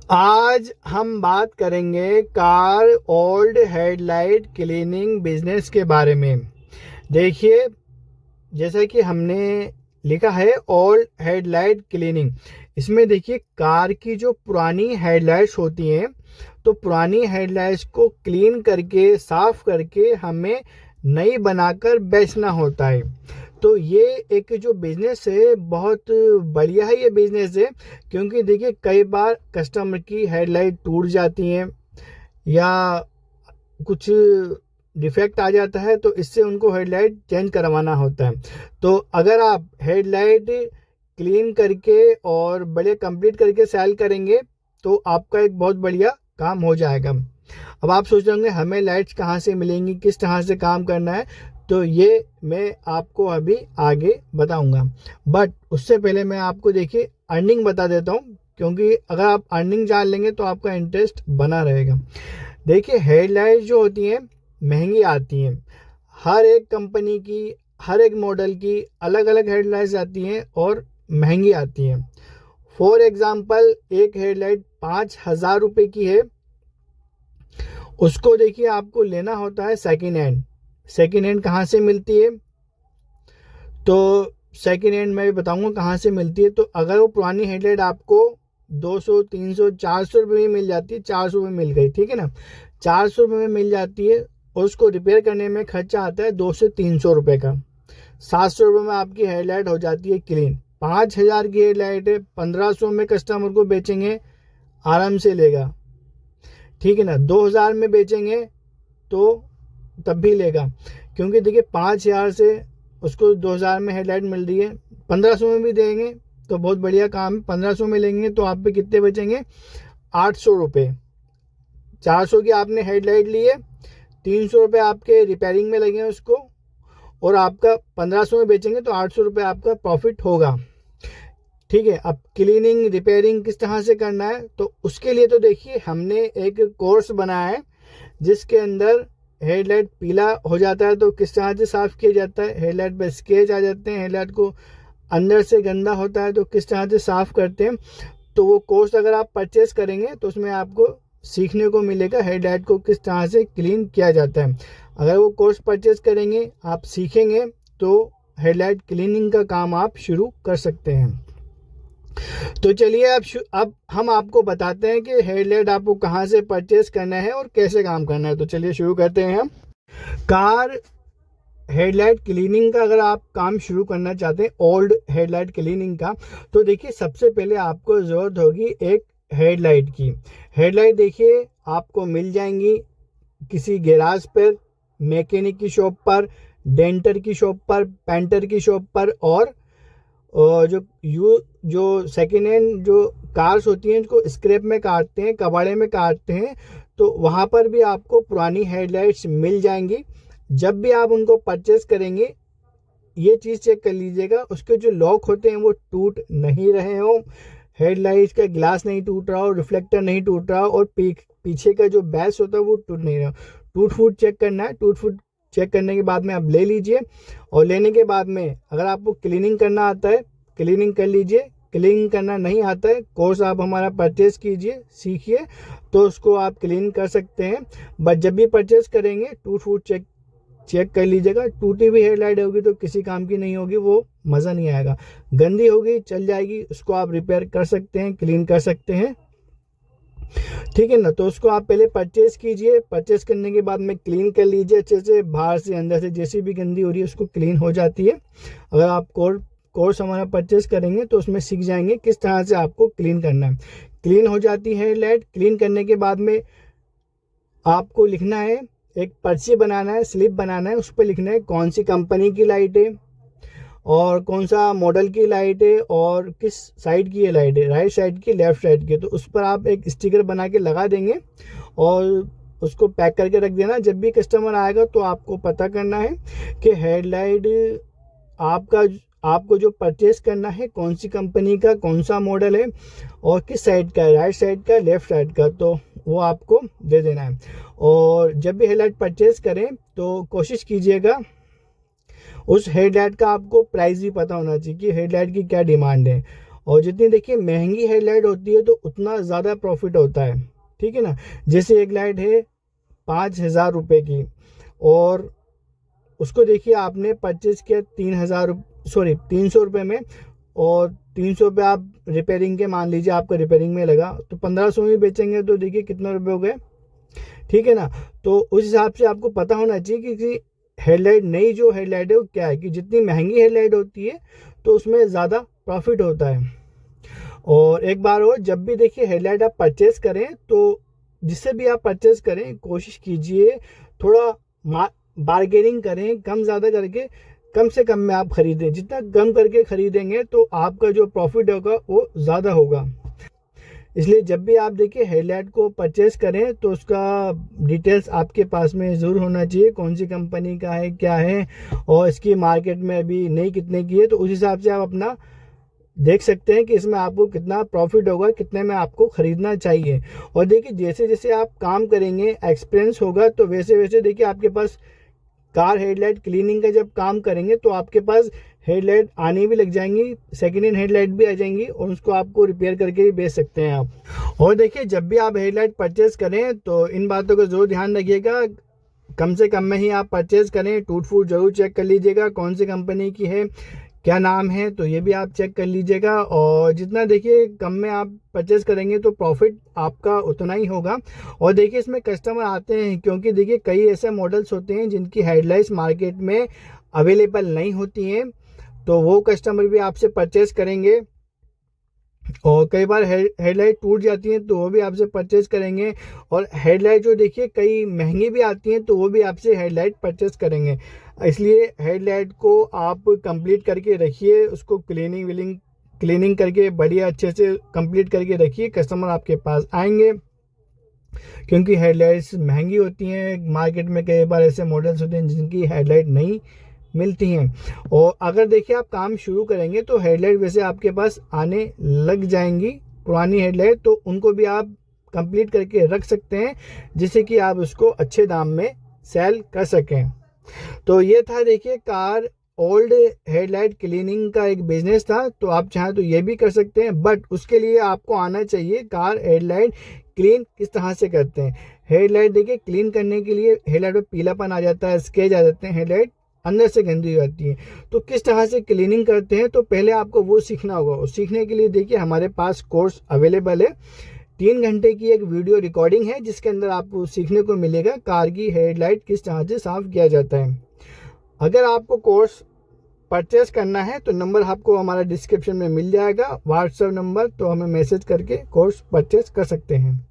आज हम बात करेंगे car old headlight cleaning business के बारे में। देखिए, जैसा कि हमने लिखा है ओल्ड हेडलाइट क्लीनिंग, इसमें देखिए कार की जो पुरानी हेडलाइट्स होती हैं, तो पुरानी हेडलाइट्स को क्लीन करके साफ करके हमें नई बनाकर बेचना होता है। तो ये एक जो बिजनेस है बहुत बढ़िया है ये बिजनेस है, क्योंकि देखिए कई बार कस्टमर की हेडलाइट टूट जाती हैं या कुछ डिफेक्ट आ जाता है, तो इससे उनको हेडलाइट चेंज करवाना होता है। तो अगर आप हेडलाइट क्लीन करके और बड़े कंप्लीट करके सेल करेंगे तो आपका एक बहुत बढ़िया काम हो जाएगा। अब आप सोच रहे होंगे हमें लाइट्स कहाँ से मिलेंगी, किस तरह से काम करना है, तो ये मैं आपको अभी आगे बताऊंगा। बट उससे पहले मैं आपको देखिए अर्निंग बता देता हूँ, क्योंकि अगर आप अर्निंग जान लेंगे तो आपका इंटरेस्ट बना रहेगा। देखिए, हेडलाइट जो होती हैं महंगी आती हैं। हर एक कंपनी की, हर एक मॉडल की अलग अलग हेडलाइट्स आती हैं और महंगी आती हैं। फॉर एग्जांपल, एक हेडलाइट 5,000 रुपये की है, उसको देखिए आपको लेना होता है सेकेंड हैंड। सेकेंड हैंड कहाँ से मिलती है, तो सेकेंड हैंड मैं भी बताऊंगा कहाँ से मिलती है। तो अगर वो पुरानी हेडलाइट आपको 200, 300, 400 रुपये में मिल जाती है, 400 में मिल गई, ठीक है ना, 400 रुपये में मिल जाती है, और उसको रिपेयर करने में खर्चा आता है 200 से 300 रुपये का। 700 रुपये में आपकी हेडलाइट हो जाती है क्लीन। 5,000 की हेडलाइट है, 1500 में कस्टमर को बेचेंगे, आराम से लेगा, ठीक है ना। 2,000 में बेचेंगे तो तब भी लेगा, क्योंकि देखिए 5,000 से उसको 2,000 में हेडलाइट मिल रही है। 1500 में भी देंगे तो बहुत बढ़िया काम है। 1500 में लेंगे तो आप पे कितने बचेंगे, 800 रुपये। 400 की आपने हेडलाइट ली है, 300 रुपये आपके रिपेयरिंग में लगे हैं उसको, और आपका 1500 में बेचेंगे तो 800 रुपये आपका प्रॉफिट होगा, ठीक है। अब क्लीनिंग रिपेयरिंग किस तरह से करना है, तो उसके लिए तो देखिए हमने एक कोर्स बनाया है, जिसके अंदर हेडलाइट पीला हो जाता है तो किस तरह से साफ किया जाता है, हेडलाइट पे स्केच आ जाते हैं, हेडलाइट को अंदर से गंदा होता है तो किस तरह से साफ करते हैं। तो वो कोर्स अगर आप परचेस करेंगे तो उसमें आपको सीखने को मिलेगा हेडलाइट को किस तरह से क्लीन किया जाता है। अगर वो कोर्स परचेस करेंगे, आप सीखेंगे, तो हेडलाइट क्लीनिंग का काम आप शुरू कर सकते हैं। तो चलिए अब हम आपको बताते हैं कि हेडलाइट आपको कहाँ से परचेस करना है और कैसे काम करना है। तो चलिए शुरू करते हैं हम। कार हेडलाइट क्लीनिंग का अगर आप काम शुरू करना चाहते हैं, ओल्ड हेडलाइट क्लीनिंग का, तो देखिए सबसे पहले आपको ज़रूरत होगी एक हेडलाइट की। हेडलाइट देखिए आपको मिल जाएंगी किसी गैराज पर, मैकेनिक की शॉप पर, डेंटर की शॉप पर, पेंटर की शॉप पर, और जो सेकेंड हैंड जो कार्स होती हैं उनको स्क्रैप में काटते हैं, कबाड़े में काटते हैं, तो वहाँ पर भी आपको पुरानी हेडलाइट्स मिल जाएंगी। जब भी आप उनको परचेस करेंगे, ये चीज़ चेक कर लीजिएगा उसके जो लॉक होते हैं वो टूट नहीं रहे हों, हेडलाइट का ग्लास नहीं टूट रहा हो, रिफ्लेक्टर नहीं टूट रहा हो, और पीछे का जो बैस होता है वो टूट नहीं रहा। टूट फूट चेक करना है। टूट फूट चेक करने के बाद में आप ले लीजिए, और लेने के बाद में अगर आपको क्लीनिंग करना आता है क्लीनिंग कर लीजिए, क्लीनिंग करना नहीं आता है, कोर्स आप हमारा परचेस कीजिए, सीखिए, तो उसको आप क्लीन कर सकते हैं। बट जब भी परचेस करेंगे टूट फूट चेक कर लीजिएगा। टूटी हुई हेडलाइट होगी तो किसी काम की नहीं होगी, वो मज़ा नहीं आएगा। गंदी होगी चल जाएगी, उसको आप रिपेयर कर सकते हैं, क्लीन कर सकते हैं, ठीक है ना। तो उसको आप पहले परचेस कीजिए, परचेस करने के बाद में क्लीन कर लीजिए अच्छे से, बाहर से अंदर से जैसी भी गंदी हो रही है उसको क्लीन हो जाती है। अगर आप कोर्स हमारा परचेस करेंगे तो उसमें सीख जाएंगे किस तरह से आपको क्लीन करना है। क्लीन हो जाती है हेडलाइट। क्लीन करने के बाद में आपको लिखना है, एक पर्ची बनाना है, स्लिप बनाना है, उस पर लिखना है कौन सी कंपनी की लाइट है और कौन सा मॉडल की लाइट है और किस साइड की ये लाइट है, राइट साइड की, लेफ्ट साइड की। तो उस पर आप एक स्टिकर बना के लगा देंगे और उसको पैक करके रख देना। जब भी कस्टमर आएगा तो आपको पता करना है कि हेडलाइट आपको जो परचेस करना है कौन सी कंपनी का, कौन सा मॉडल है और किस साइड का है, राइट साइड का, लेफ्ट साइड का, तो वो आपको दे देना है। और जब भी हेडलाइट परचेस करें तो कोशिश कीजिएगा उस हेडलाइट का आपको प्राइस भी पता होना चाहिए कि हेडलाइट की क्या डिमांड है। और जितनी देखिए महंगी हेडलाइट होती है तो उतना ज़्यादा प्रॉफिट होता है, ठीक है ना। जैसे एक लाइट है 5,000 रुपये की, और उसको देखिए आपने परचेज किया 300 रुपये में, और 300 रुपये आप रिपेयरिंग के मान लीजिए आपका रिपेयरिंग में लगा, तो 1500 में बेचेंगे तो देखिए कितने रुपए हो गए, ठीक है ना। तो उस हिसाब से आपको पता होना चाहिए कि हेडलाइट, नई जो हेडलाइट है वो क्या है, कि जितनी महंगी हेडलाइट होती है तो उसमें ज़्यादा प्रॉफिट होता है। और एक बार और, जब भी देखिए हेडलाइट आप परचेज करें तो जिससे भी आप परचेज करें कोशिश कीजिए थोड़ा बार्गेनिंग करें, कम ज़्यादा करके, कम से कम में आप खरीदें। जितना कम करके खरीदेंगे तो आपका जो प्रॉफिट होगा वो ज़्यादा होगा। इसलिए जब भी आप देखिए हेडलाइट को परचेस करें तो उसका डिटेल्स आपके पास में ज़रूर होना चाहिए, कौन सी कंपनी का है, क्या है, और इसकी मार्केट में अभी नई कितने की है। तो उस हिसाब से आप अपना देख सकते हैं कि इसमें आपको कितना प्रॉफिट होगा, कितने में आपको ख़रीदना चाहिए। और देखिए जैसे जैसे आप काम करेंगे, एक्सपीरियंस होगा, तो वैसे वैसे देखिए आपके पास कार हेडलाइट क्लीनिंग का जब काम करेंगे तो आपके पास हेडलाइट आने भी लग जाएंगी, सेकेंड हैंड हेडलाइट भी आ जाएंगी, और उसको आपको रिपेयर करके भी बेच सकते हैं आप। और देखिए जब भी आप हेडलाइट परचेज करें तो इन बातों का जरूर ध्यान रखिएगा, कम से कम में ही आप परचेज करें। टूट फूट जरूर चेक कर लीजिएगा कौन सी कंपनी की है, क्या नाम है, तो ये भी आप चेक कर लीजिएगा। और जितना देखिए कम में आप परचेज करेंगे तो प्रॉफिट आपका उतना ही होगा। और देखिए इसमें कस्टमर आते हैं क्योंकि देखिए कई ऐसे मॉडल्स होते हैं जिनकी हेडलाइट्स मार्केट में अवेलेबल नहीं होती हैं, तो वो कस्टमर भी आपसे परचेज करेंगे। और कई बार हेडलाइट टूट जाती हैं तो वो भी आपसे परचेज करेंगे। और हेडलाइट जो देखिए कई महंगी भी आती हैं तो वो भी आपसे हेडलाइट परचेज करेंगे। इसलिए हेडलाइट को आप कंप्लीट करके रखिए, उसको क्लीनिंग करके बढ़िया अच्छे से कंप्लीट करके रखिए, कस्टमर आपके पास आएंगे। क्योंकि हेडलाइट्स महंगी होती हैं, मार्केट में कई बार ऐसे मॉडल्स होते हैं जिनकी हेडलाइट नहीं मिलती हैं। और अगर देखिए आप काम शुरू करेंगे तो हेडलाइट वैसे आपके पास आने लग जाएंगी, पुरानी हेडलाइट, तो उनको भी आप कंप्लीट करके रख सकते हैं जिससे कि आप उसको अच्छे दाम में सेल कर सकें। तो ये था देखिए कार ओल्ड हेडलाइट क्लीनिंग का एक बिजनेस था, तो आप चाहें तो ये भी कर सकते हैं, बट उसके लिए आपको आना चाहिए कार हेडलाइट क्लीन किस तरह से करते हैं। हेडलाइट देखिए क्लीन करने के लिए हेडलाइट में पीलापन आ जाता है, स्केच आ जाते हैं, हेडलाइट अंदर से गंदी हो जाती है, तो किस तरह से क्लीनिंग करते हैं तो पहले आपको वो सीखना होगा। और सीखने के लिए देखिए हमारे पास कोर्स अवेलेबल है, 3 घंटे की एक वीडियो रिकॉर्डिंग है जिसके अंदर आपको सीखने को मिलेगा कार की हेडलाइट किस तरह से साफ किया जाता है। अगर आपको कोर्स परचेस करना है तो नंबर आपको हमारा डिस्क्रिप्शन में मिल जाएगा, व्हाट्सएप नंबर, तो हमें मैसेज करके कोर्स परचेस कर सकते हैं।